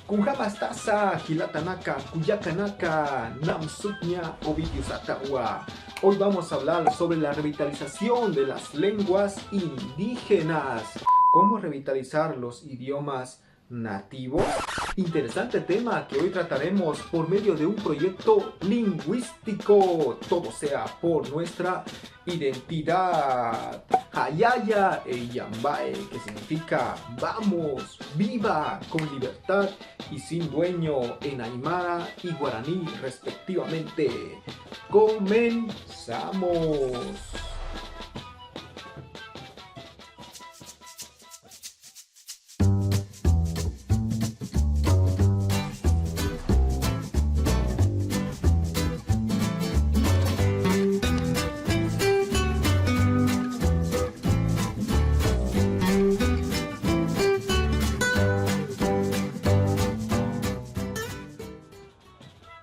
Kunjamastasa, Hilatanaka, Kuyakanaka, Namsutnya, Ovidiusatawa. Hoy vamos a hablar sobre la revitalización de las lenguas indígenas. ¿Cómo revitalizar los idiomas nativos? Interesante tema que hoy trataremos por medio de un proyecto lingüístico. Todo sea por nuestra identidad. Hayaya e Yambae, que significa vamos, viva, con libertad y sin dueño en Aymara y Guaraní respectivamente. Comenzamos.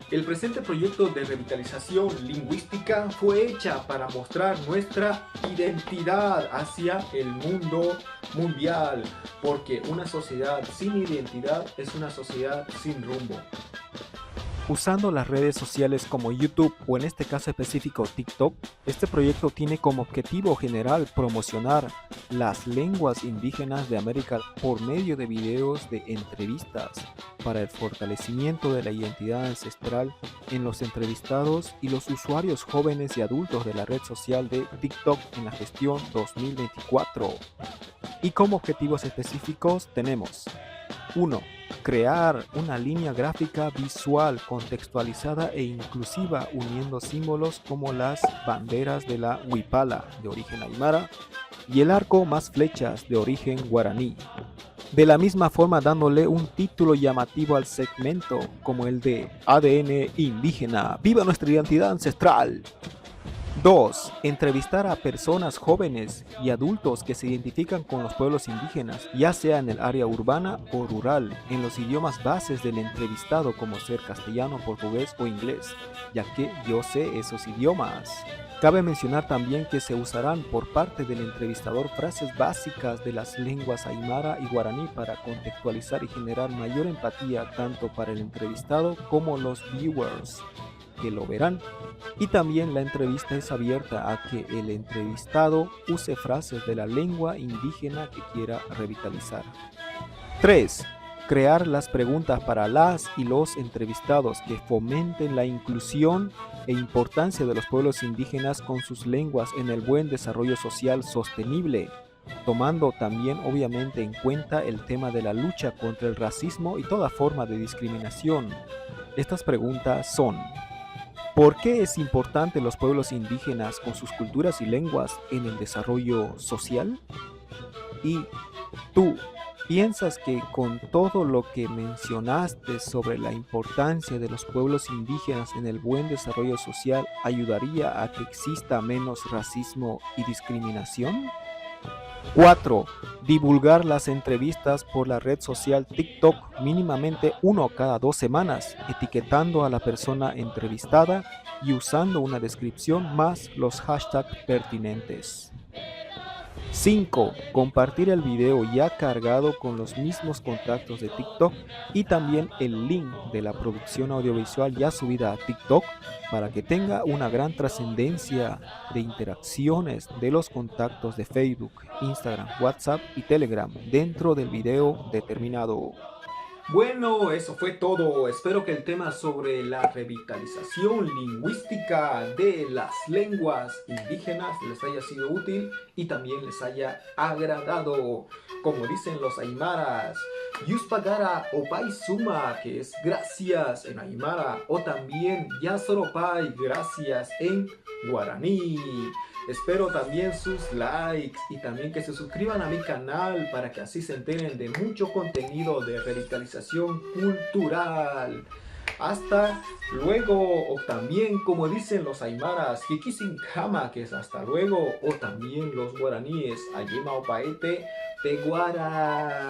El presente proyecto de revitalización lingüística fue hecha para mostrar nuestra identidad hacia el mundo mundial, porque una sociedad sin identidad es una sociedad sin rumbo. Usando las redes sociales como YouTube o en este caso específico TikTok, este proyecto tiene como objetivo general promocionar las lenguas indígenas de América por medio de videos de entrevistas para el fortalecimiento de la identidad ancestral en los entrevistados y los usuarios jóvenes y adultos de la red social de TikTok en la gestión 2024. Y como objetivos específicos tenemos 1. Crear una línea gráfica visual contextualizada e inclusiva uniendo símbolos como las banderas de la huipala de origen aymara y el arco más flechas de origen guaraní. De la misma forma dándole un título llamativo al segmento como el de ADN indígena, ¡viva nuestra identidad ancestral! 2. Entrevistar a personas jóvenes y adultos que se identifican con los pueblos indígenas, ya sea en el área urbana o rural, en los idiomas bases del entrevistado como ser castellano, portugués o inglés, ya que yo sé esos idiomas. Cabe mencionar también que se usarán por parte del entrevistador frases básicas de las lenguas aymara y guaraní para contextualizar y generar mayor empatía tanto para el entrevistado como los viewers que lo verán. Y también la entrevista es abierta a que el entrevistado use frases de la lengua indígena que quiera revitalizar. 3. Crear las preguntas para las y los entrevistados que fomenten la inclusión e importancia de los pueblos indígenas con sus lenguas en el buen desarrollo social sostenible, tomando también obviamente en cuenta el tema de la lucha contra el racismo y toda forma de discriminación. Estas preguntas son: ¿por qué es importante los pueblos indígenas con sus culturas y lenguas en el desarrollo social? Y tú, ¿piensas que con todo lo que mencionaste sobre la importancia de los pueblos indígenas en el buen desarrollo social ayudaría a que exista menos racismo y discriminación? 4. Divulgar las entrevistas por la red social TikTok mínimamente 1 cada 2 semanas, etiquetando a la persona entrevistada y usando una descripción más los hashtags pertinentes. 5. Compartir el video ya cargado con los mismos contactos de TikTok y también el link de la producción audiovisual ya subida a TikTok para que tenga una gran trascendencia de interacciones de los contactos de Facebook, Instagram, WhatsApp y Telegram dentro del video determinado. Bueno, eso fue todo. Espero que el tema sobre la revitalización lingüística de las lenguas indígenas les haya sido útil y también les haya agradado. Como dicen los aymaras, Yuspagara Opai Suma, que es gracias en aymara, o también Yasoropai, gracias en guaraní. Espero también sus likes y también que se suscriban a mi canal para que así se enteren de mucho contenido de revitalización cultural. Hasta luego, o también como dicen los aymaras, Kikisinkama, que es hasta luego, o también los guaraníes, Ayema Opaete, Peguara.